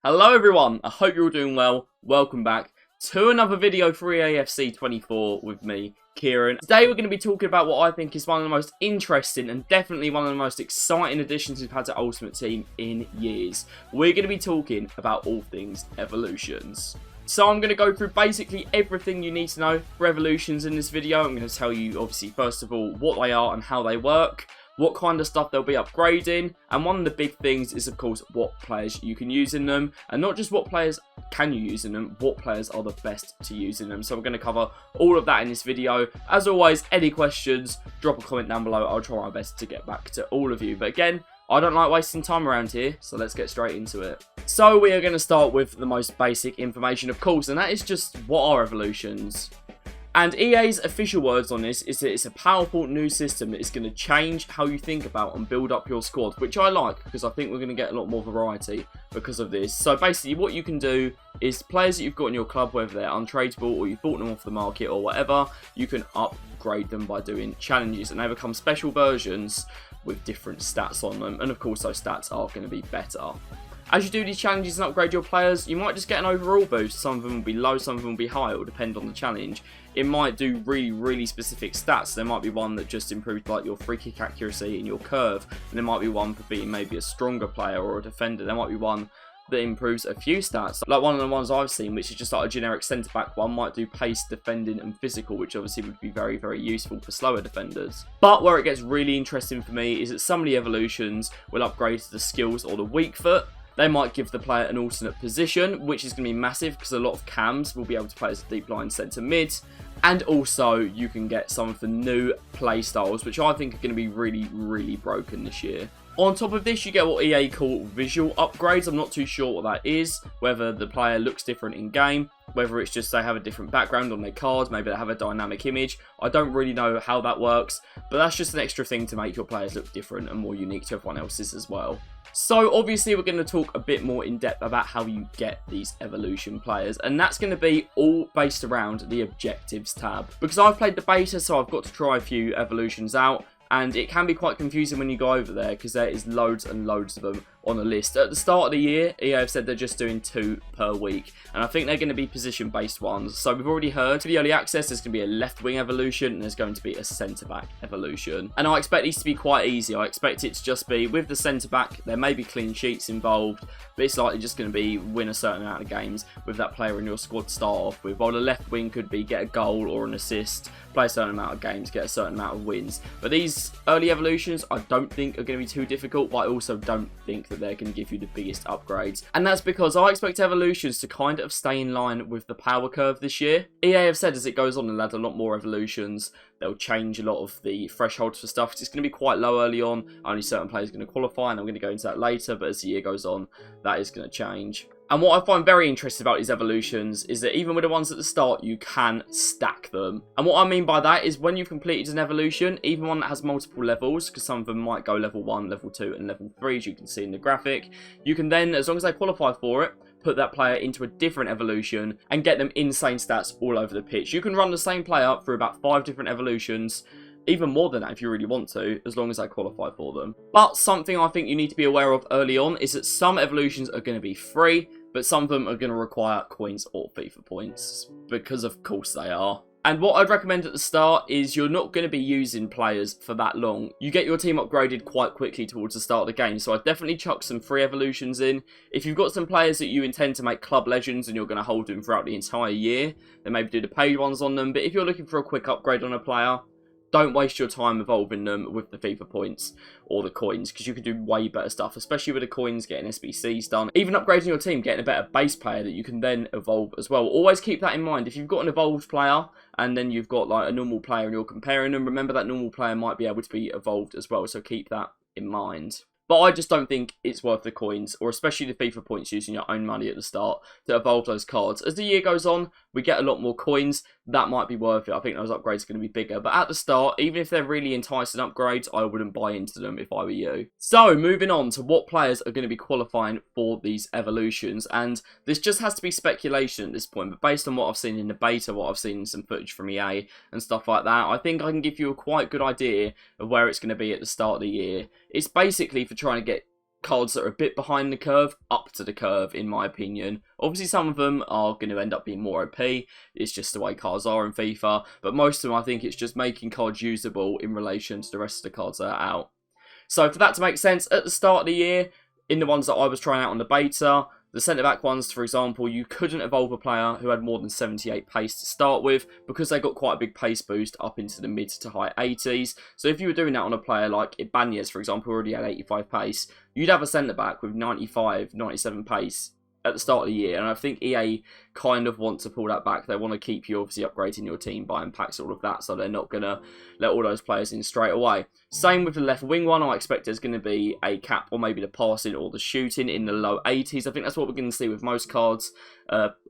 Hello everyone, I hope you're all doing well. Welcome back to another video for EAFC 24 with me, Kieran. Today we're going to be talking about what I think is one of the most interesting and definitely one of the most exciting additions we've had to Ultimate Team in years. We're going to be talking about all things evolutions. So I'm going to go through basically everything you need to know for evolutions in this video. I'm going to tell you obviously first of all what they are and how they work, what kind of stuff they'll be upgrading, and one of the big things is of course what players you can use in them, and not just what players can you use in them, what players are the best to use in them. So we're going to cover all of that in this video. As always, any questions, drop a comment down below. I'll try my best to get back to all of you, but again, I don't like wasting time around here, so let's get straight into it. So we are going to start with the most basic information of course, and that is just what are evolutions. And EA's official words on this is that it's a powerful new system that is going to change how you think about and build up your squad, which I like because I think we're going to get a lot more variety because of this. So basically what you can do is players that you've got in your club, whether they're untradeable or you've bought them off the market or whatever, you can upgrade them by doing challenges, and they become special versions with different stats on them, and of course those stats are going to be better. As you do these challenges and upgrade your players, you might just get an overall boost. Some of them will be low, some of them will be high. It will depend on the challenge. It might do really specific stats. There might be one that just improves like your free kick accuracy and your curve. And there might be one for being maybe a stronger player or a defender. There might be one that improves a few stats. Like one of the ones I've seen, which is just like a generic centre-back one, might do pace, defending and physical, which obviously would be very useful for slower defenders. But where it gets really interesting for me is that some of the evolutions will upgrade to the skills or the weak foot. They might give the player an alternate position, which is going to be massive because a lot of cams will be able to play as a deep line centre mid. And also you can get some of the new play styles, which I think are going to be really broken this year. On top of this, you get what EA call visual upgrades. I'm not too sure what that is, whether the player looks different in game, whether it's just they have a different background on their card, maybe they have a dynamic image. I don't really know how that works, but that's just an extra thing to make your players look different and more unique to everyone else's as well. So obviously we're going to talk a bit more in depth about how you get these evolution players, and that's going to be all based around the objectives tab. Because I've played the beta, so I've got to try a few evolutions out, and it can be quite confusing when you go over there because there is loads and loads of them on a list. At the start of the year, EA have said they're just doing 2 per week, and I think they're going to be position-based ones. So we've already heard for the early access there's going to be a left-wing evolution and there's going to be a centre-back evolution. And I expect these to be quite easy. I expect it to just be with the centre-back, there may be clean sheets involved, but it's likely just going to be win a certain amount of games with that player in your squad to start off with. While the left wing could be get a goal or an assist, play a certain amount of games, get a certain amount of wins. But these early evolutions I don't think are going to be too difficult, but I also don't think that they're going to give you the biggest upgrades. And that's because I expect evolutions to kind of stay in line with the power curve this year. EA have said as it goes on they'll add a lot more evolutions. They'll change a lot of the thresholds for stuff. It's going to be quite low early on. Only certain players are going to qualify, and I'm going to go into that later, but as the year goes on, that is going to change. And what I find very interesting about these evolutions is that even with the ones at the start, you can stack them. And what I mean by that is when you've completed an evolution, even one that has multiple levels, because some of them might go level 1, level 2 and level 3, as you can see in the graphic, you can then, as long as they qualify for it, put that player into a different evolution and get them insane stats all over the pitch. You can run the same player through about 5 different evolutions, even more than that if you really want to, as long as they qualify for them. But something I think you need to be aware of early on is that some evolutions are going to be free, but some of them are going to require coins or FIFA points, because of course they are. And what I'd recommend at the start is you're not going to be using players for that long. You get your team upgraded quite quickly towards the start of the game, so I'd definitely chuck some free evolutions in. If you've got some players that you intend to make club legends and you're going to hold them throughout the entire year, then maybe do the paid ones on them. But if you're looking for a quick upgrade on a player, don't waste your time evolving them with the FIFA points or the coins, because you can do way better stuff, especially with the coins, getting SBCs done. Even upgrading your team, getting a better base player that you can then evolve as well. Always keep that in mind. If you've got an evolved player and then you've got like a normal player and you're comparing them, remember that normal player might be able to be evolved as well, so keep that in mind. But I just don't think it's worth the coins, or especially the FIFA points using your own money at the start to evolve those cards. As the year goes on, we get a lot more coins. That might be worth it. I think those upgrades are going to be bigger. But at the start, even if they're really enticing upgrades, I wouldn't buy into them if I were you. So, moving on to what players are going to be qualifying for these evolutions. And this just has to be speculation at this point. But based on what I've seen in the beta, what I've seen in some footage from EA and stuff like that, I think I can give you a quite good idea of where it's going to be at the start of the year. It's basically for trying to get cards that are a bit behind the curve, up to the curve, in my opinion. Obviously, some of them are going to end up being more OP. It's just the way cards are in FIFA. But most of them, I think it's just making cards usable in relation to the rest of the cards that are out. So for that to make sense, at the start of the year, in the ones that I was trying out on the beta, the centre-back ones, for example, you couldn't evolve a player who had more than 78 pace to start with because they got quite a big pace boost up into the mid to high 80s. So if you were doing that on a player like Ibanez, for example, who already had 85 pace, you'd have a centre-back with 95, 97 pace at the start of the year, and I think EA kind of want to pull that back. They want to keep you obviously upgrading your team, buying packs, all of that, so they're not going to let all those players in straight away. Same with the left wing one. I expect there's going to be a cap or maybe the passing or the shooting in the low 80s. I think that's what we're going to see with most cards.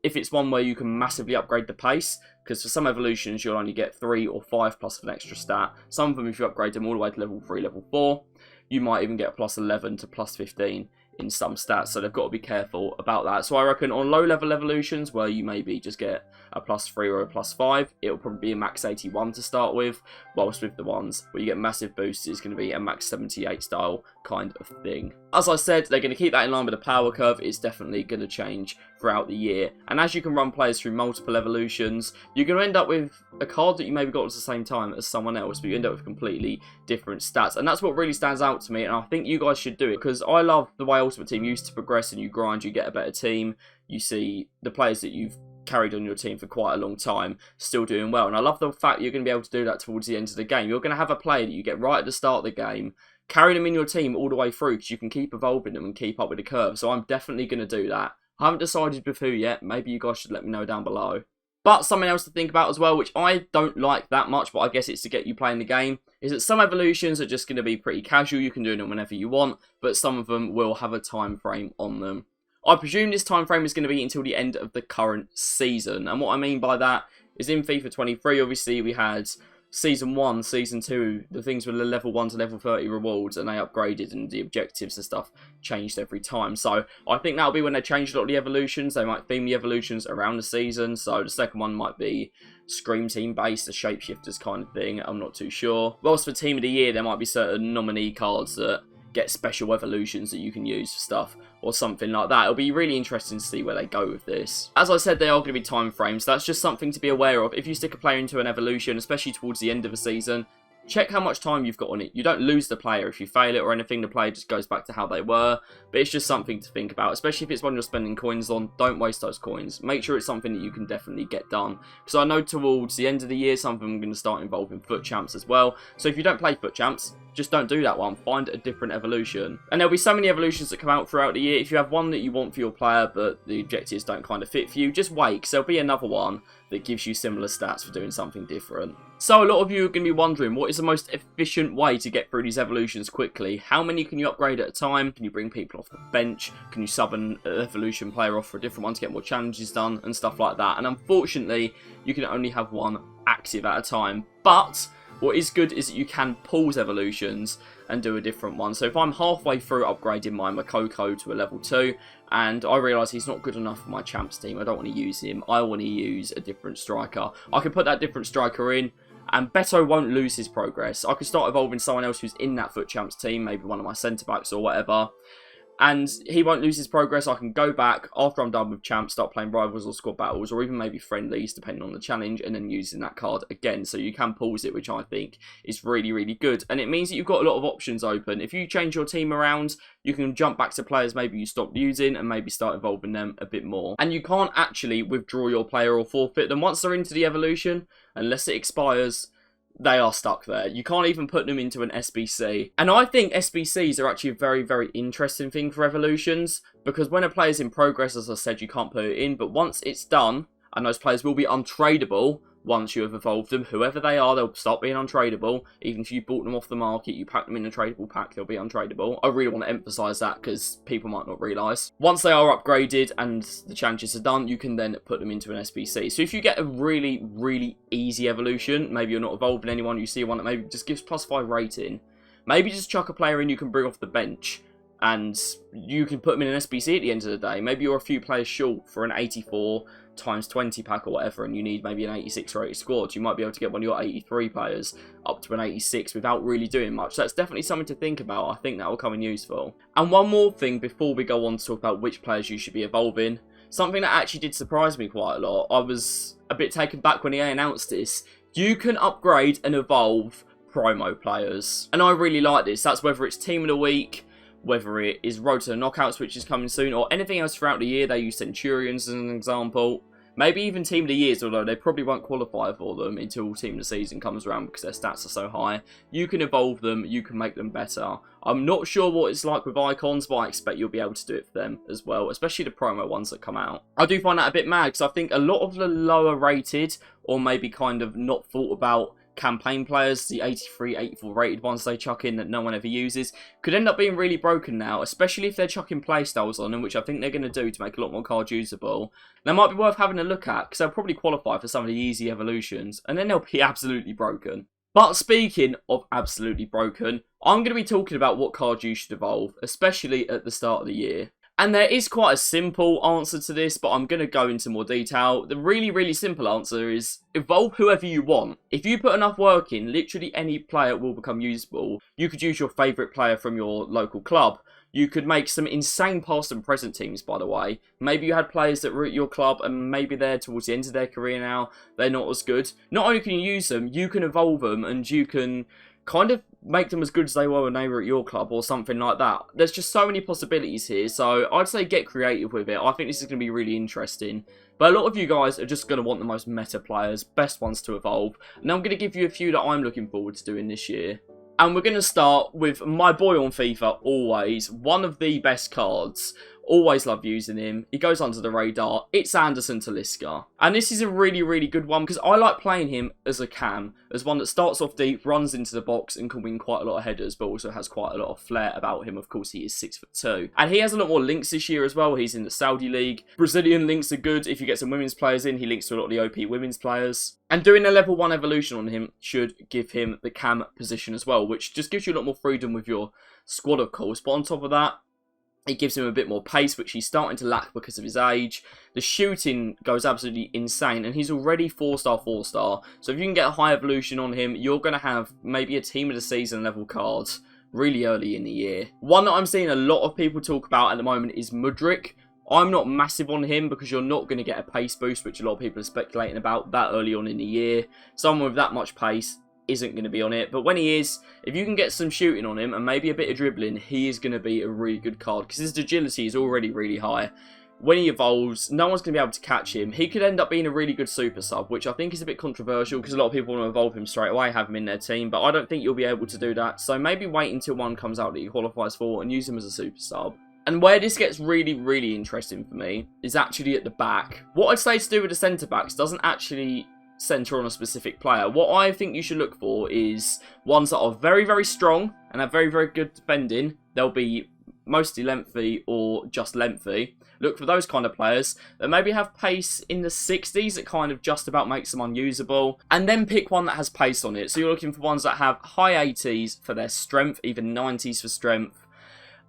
If it's one where you can massively upgrade the pace, because for some evolutions you'll only get 3 or 5 plus an extra stat. Some of them, if you upgrade them all the way to level 3, level 4, you might even get a plus 11 to plus 15 in some stats, so they've got to be careful about that. So I reckon on low level evolutions where you maybe just get a plus 3 or a plus 5, it'll probably be a max 81 to start with, whilst with the ones where you get massive boosts, it's going to be a max 78 style kind of thing. As I said, they're going to keep that in line with the power curve. It's definitely going to change throughout the year, and as you can run players through multiple evolutions, you're going to end up with a card that you maybe got at the same time as someone else, but you end up with completely different stats, and that's what really stands out to me, and I think you guys should do it, because I love the way Ultimate Team used to progress, and you grind, you get a better team, you see the players that you've carried on your team for quite a long time still doing well, and I love the fact you're going to be able to do that towards the end of the game. You're going to have a player that you get right at the start of the game, carry them in your team all the way through, because you can keep evolving them and keep up with the curve, so I'm definitely going to do that. I haven't decided with who yet. Maybe you guys should let me know down below. But something else to think about as well, which I don't like that much, but I guess it's to get you playing the game, is that some evolutions are just going to be pretty casual. You can do them whenever you want, but some of them will have a time frame on them. I presume this time frame is going to be until the end of the current season. And what I mean by that is in FIFA 23, obviously, we had Season 1, Season 2, the things with the level 1 to level 30 rewards, and they upgraded, and the objectives and stuff changed every time. So I think that'll be when they change a lot of the evolutions. They might theme the evolutions around the season. So the second one might be Scream Team based, a shapeshifters kind of thing. I'm not too sure. Whilst for Team of the Year, there might be certain nominee cards that get special evolutions that you can use for stuff or something like that. It'll be really interesting to see where they go with this. As I said, they are going to be time frames. That's just something to be aware of. If you stick a player into an evolution, especially towards the end of a season, check how much time you've got on it. You don't lose the player if you fail it or anything. The player just goes back to how they were. But it's just something to think about, especially if it's one you're spending coins on. Don't waste those coins. Make sure it's something that you can definitely get done. Because I know towards the end of the year, some of them are going to start involving foot champs as well. So if you don't play foot champs, just don't do that one. Find a different evolution. And there'll be so many evolutions that come out throughout the year. If you have one that you want for your player, but the objectives don't kind of fit for you, just wait, because there'll be another one that gives you similar stats for doing something different. So a lot of you are going to be wondering, what is the most efficient way to get through these evolutions quickly? How many can you upgrade at a time? Can you bring people off the bench? Can you sub an evolution player off for a different one to get more challenges done and stuff like that? And unfortunately, you can only have one active at a time. But what is good is that you can pause evolutions and do a different one. So if I'm halfway through upgrading my Makoko to a level 2 and I realise he's not good enough for my champs team, I don't want to use him, I want to use a different striker, I can put that different striker in and Beto won't lose his progress. I could start evolving someone else who's in that foot champs team, maybe one of my centre backs or whatever, and he won't lose his progress. I can go back after I'm done with champs, start playing rivals or squad battles, or even maybe friendlies, depending on the challenge, and then using that card again. So you can pause it, which I think is really, really good. And it means that you've got a lot of options open. If you change your team around, you can jump back to players maybe you stopped using and maybe start evolving them a bit more. And you can't actually withdraw your player or forfeit them once they're into the evolution, unless it expires. They are stuck there. You can't even put them into an SBC. And I think SBCs are actually a very, very interesting thing for evolutions, because when a player's in progress, as I said, you can't put it in, but once it's done, and those players will be untradeable once you have evolved them, whoever they are, they'll stop being untradeable. Even if you bought them off the market, you pack them in a tradable pack, they'll be untradeable. I really want to emphasise that because people might not realise. Once they are upgraded and the challenges are done, you can then put them into an SBC. So if you get a really, really easy evolution, maybe you're not evolving anyone, you see one that maybe just gives +5 rating, maybe just chuck a player in you can bring off the bench and you can put them in an SBC at the end of the day. Maybe you're a few players short for an 84 times 20 pack or whatever, and you need maybe an 86 rated squad. You might be able to get one of your 83 players up to an 86 without really doing much. So that's definitely something to think about. I think that will come in useful. And one more thing before we go on to talk about which players you should be evolving. Something that actually did surprise me quite a lot. I was a bit taken back when EA announced this. You can upgrade and evolve promo players. And I really like this. That's whether it's Team of the Week, whether it is Road to the Knockouts, which is coming soon, or anything else throughout the year. They use Centurions as an example. Maybe even Team of the Years, although they probably won't qualify for them until Team of the Season comes around because their stats are so high. You can evolve them, you can make them better. I'm not sure what it's like with icons, but I expect you'll be able to do it for them as well, especially the promo ones that come out. I do find that a bit mad because I think a lot of the lower rated, or maybe kind of not thought about campaign players, the 83, 84 rated ones they chuck in that no one ever uses, could end up being really broken now, especially if they're chucking playstyles on them, which I think they're going to do to make a lot more cards usable. They might be worth having a look at, because they'll probably qualify for some of the easy evolutions, and then they'll be absolutely broken. But speaking of absolutely broken, I'm going to be talking about what cards you should evolve, especially at the start of the year. And there is quite a simple answer to this, but I'm going to go into more detail. The really, really simple answer is evolve whoever you want. If you put enough work in, literally any player will become usable. You could use your favourite player from your local club. You could make some insane past and present teams, by the way. Maybe you had players that were at your club and maybe they're towards the end of their career now. They're not as good. Not only can you use them, you can evolve them and you can kind of make them as good as they were when they were at your club or something like that. There's just so many possibilities here, so I'd say get creative with it. I think this is going to be really interesting. But a lot of you guys are just going to want the most meta players, best ones to evolve. And I'm going to give you a few that I'm looking forward to doing this year. And we're going to start with my boy on FIFA, always. One of the best cards. Always love using him. He goes under the radar. It's Anderson Talisca. And this is a really, really good one because I like playing him as a cam. As one that starts off deep, runs into the box and can win quite a lot of headers, but also has quite a lot of flair about him. Of course, he is 6'2". And he has a lot more links this year as well. He's in the Saudi League. Brazilian links are good. If you get some women's players in, he links to a lot of the OP women's players. And doing a level 1 evolution on him should give him the cam position as well, which just gives you a lot more freedom with your squad, of course. But on top of that, it gives him a bit more pace, which he's starting to lack because of his age. The shooting goes absolutely insane, and he's already 4-star, 4-star. So if you can get a high evolution on him, you're going to have maybe a Team of the Season level card really early in the year. One that I'm seeing a lot of people talk about at the moment is Mudryk. I'm not massive on him because you're not going to get a pace boost, which a lot of people are speculating about that early on in the year. Someone with that much pace isn't going to be on it, but when he is, if you can get some shooting on him and maybe a bit of dribbling, he is going to be a really good card because his agility is already really high. When he evolves, no one's going to be able to catch him. He could end up being a really good super sub, which I think is a bit controversial because a lot of people want to evolve him straight away, have him in their team, but I don't think you'll be able to do that. So maybe wait until one comes out that he qualifies for and use him as a super sub. And where this gets really, really interesting for me is actually at the back. What I'd say to do with the centre backs doesn't actually centre on a specific player. What I think you should look for is ones that are very, very strong and have very, very good defending. They'll be mostly lengthy or just lengthy. Look for those kind of players that maybe have pace in the 60s that kind of just about makes them unusable. And then pick one that has pace on it. So you're looking for ones that have high 80s for their strength, even 90s for strength.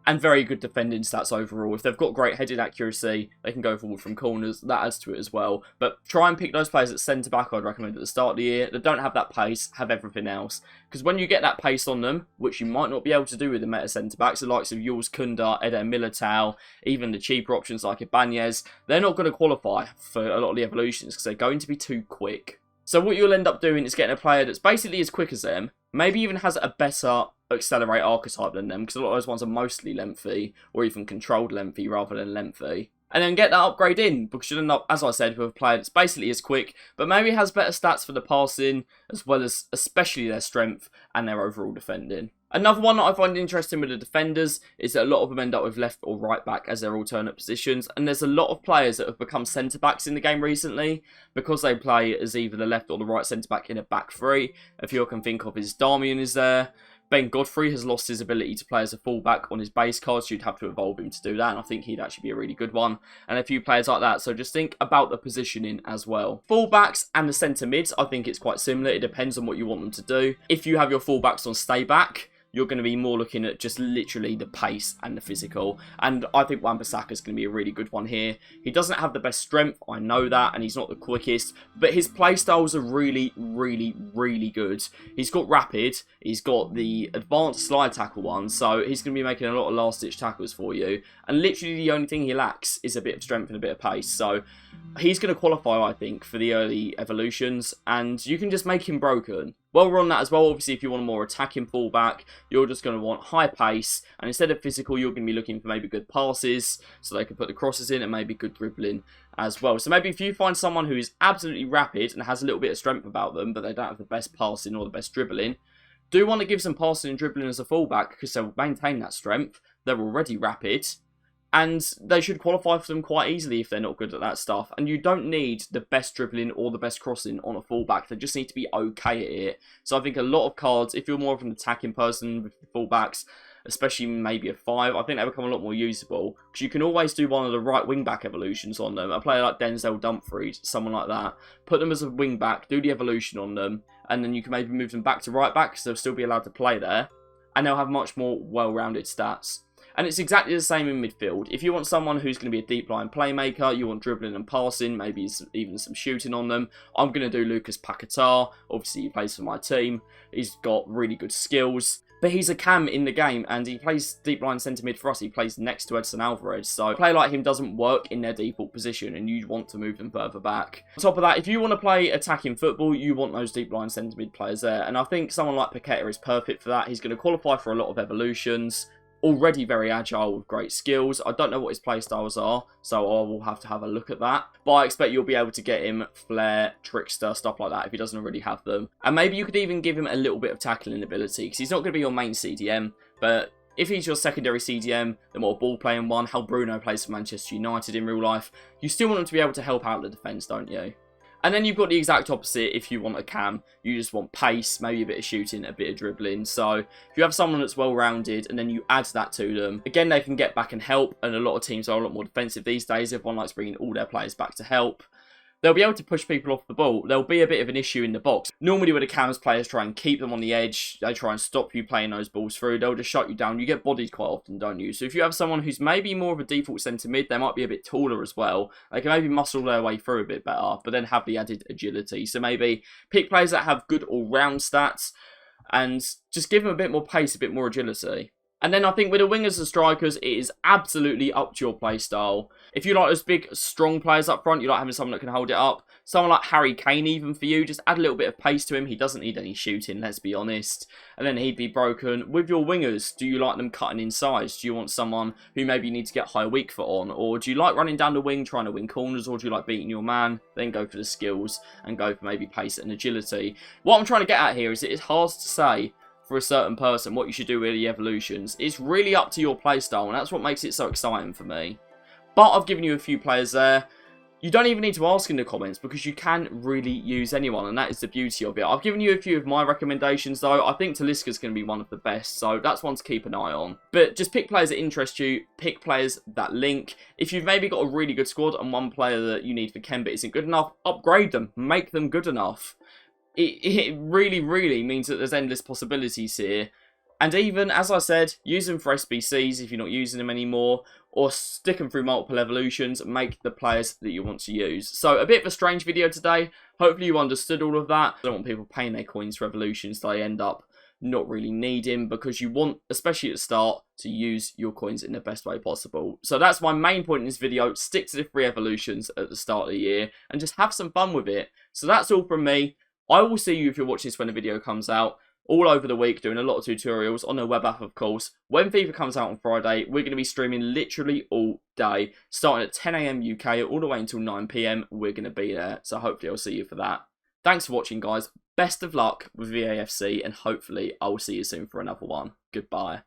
And very good defending stats overall. If they've got great headed accuracy, they can go forward from corners. That adds to it as well. But try and pick those players at centre-back, I'd recommend at the start of the year, that don't have that pace, have everything else. Because when you get that pace on them, which you might not be able to do with the meta centre-backs, the likes of Jules Koundé, Eder Militao, even the cheaper options like Ibanez, they're not going to qualify for a lot of the evolutions because they're going to be too quick. So what you'll end up doing is getting a player that's basically as quick as them, maybe even has a better accelerate archetype than them, because a lot of those ones are mostly lengthy, or even controlled lengthy rather than lengthy. And then get that upgrade in, because you'll end up, as I said, with a player that's basically as quick, but maybe has better stats for the passing, as well as especially their strength and their overall defending. Another one that I find interesting with the defenders is that a lot of them end up with left or right back as their alternate positions, and there's a lot of players that have become centre backs in the game recently because they play as either the left or the right centre back in a back three. A few I can think of is Darmian is there. Ben Godfrey has lost his ability to play as a fullback on his base card, so you'd have to evolve him to do that, and I think he'd actually be a really good one. And a few players like that, so just think about the positioning as well. Fullbacks and the centre mids, I think it's quite similar. It depends on what you want them to do. If you have your fullbacks on stay back, you're going to be more looking at just literally the pace and the physical. And I think Wan-Bissaka is going to be a really good one here. He doesn't have the best strength, I know that, and he's not the quickest, but his play styles are really, really, really good. He's got rapid, he's got the advanced slide tackle one, so he's going to be making a lot of last-ditch tackles for you. And literally the only thing he lacks is a bit of strength and a bit of pace. So he's going to qualify, I think, for the early evolutions, and you can just make him broken. While we're on that as well, obviously, if you want a more attacking fullback, you're just going to want high pace, and instead of physical, you're going to be looking for maybe good passes, so they can put the crosses in, and maybe good dribbling as well. So maybe if you find someone who is absolutely rapid and has a little bit of strength about them, but they don't have the best passing or the best dribbling, do want to give some passing and dribbling as a fullback, because they'll maintain that strength. They're already rapid, and they should qualify for them quite easily if they're not good at that stuff. And you don't need the best dribbling or the best crossing on a fullback. They just need to be okay at it. So I think a lot of cards, if you're more of an attacking person with the fullbacks, especially maybe a 5, I think they become a lot more usable. Because you can always do one of the right wing-back evolutions on them. A player like Denzel Dumfries, someone like that. Put them as a wing-back, do the evolution on them, and then you can maybe move them back to right-back, because they'll still be allowed to play there. And they'll have much more well-rounded stats. And it's exactly the same in midfield. If you want someone who's going to be a deep line playmaker, you want dribbling and passing, maybe even some shooting on them, I'm going to do Lucas Paquetá. Obviously, he plays for my team. He's got really good skills. But he's a cam in the game, and he plays deep line centre mid for us. He plays next to Edson Alvarez. So a player like him doesn't work in their default position, and you want to move them further back. On top of that, if you want to play attacking football, you want those deep line centre mid players there. And I think someone like Paquetá is perfect for that. He's going to qualify for a lot of evolutions. Already very agile with great skills. I don't know what his playstyles are, so I will have to have a look at that. But I expect you'll be able to get him flair, trickster, stuff like that if he doesn't already have them. And maybe you could even give him a little bit of tackling ability, because he's not going to be your main CDM, but if he's your secondary CDM, the more ball-playing one, how Bruno plays for Manchester United in real life, you still want him to be able to help out the defence, don't you? And then you've got the exact opposite if you want a cam. You just want pace, maybe a bit of shooting, a bit of dribbling. So if you have someone that's well-rounded and then you add that to them, again, they can get back and help. And a lot of teams are a lot more defensive these days. Everyone likes bringing all their players back to help. They'll be able to push people off the ball. There'll be a bit of an issue in the box. Normally with the cams, players try and keep them on the edge. They try and stop you playing those balls through. They'll just shut you down. You get bodied quite often, don't you? So if you have someone who's maybe more of a default centre mid, they might be a bit taller as well. They can maybe muscle their way through a bit better, but then have the added agility. So maybe pick players that have good all-round stats and just give them a bit more pace, a bit more agility. And then I think with the wingers and strikers, it is absolutely up to your play style. If you like those big, strong players up front, you like having someone that can hold it up. Someone like Harry Kane even for you, just add a little bit of pace to him. He doesn't need any shooting, let's be honest. And then he'd be broken. With your wingers, do you like them cutting in size? Do you want someone who maybe you need to get high weak foot on? Or do you like running down the wing, trying to win corners? Or do you like beating your man? Then go for the skills and go for maybe pace and agility. What I'm trying to get at here is it is hard to say for a certain person what you should do with the evolutions. It's really up to your playstyle, and that's what makes it so exciting for me. But I've given you a few players there. You don't even need to ask in the comments, because you can really use anyone, and that is the beauty of it. I've given you a few of my recommendations though. I think Talisca's going to be one of the best, so that's one to keep an eye on. But just pick players that interest you, pick players that link. If you've maybe got a really good squad and one player that you need for Ken but isn't good enough, upgrade them, make them good enough. It really, really means that there's endless possibilities here. And even, as I said, use them for SBCs if you're not using them anymore, or stick them through multiple evolutions, make the players that you want to use. So, a bit of a strange video today. Hopefully you understood all of that. I don't want people paying their coins for evolutions that they end up not really needing, because you want, especially at the start, to use your coins in the best way possible. So that's my main point in this video. Stick to the free evolutions at the start of the year, and just have some fun with it. So that's all from me. I will see you if you're watching this when the video comes out, all over the week, doing a lot of tutorials on the web app, of course. When FIFA comes out on Friday, we're going to be streaming literally all day, starting at 10 AM UK, all the way until 9 PM. We're going to be there, so hopefully I'll see you for that. Thanks for watching, guys. Best of luck with EAFC, and hopefully I will see you soon for another one. Goodbye.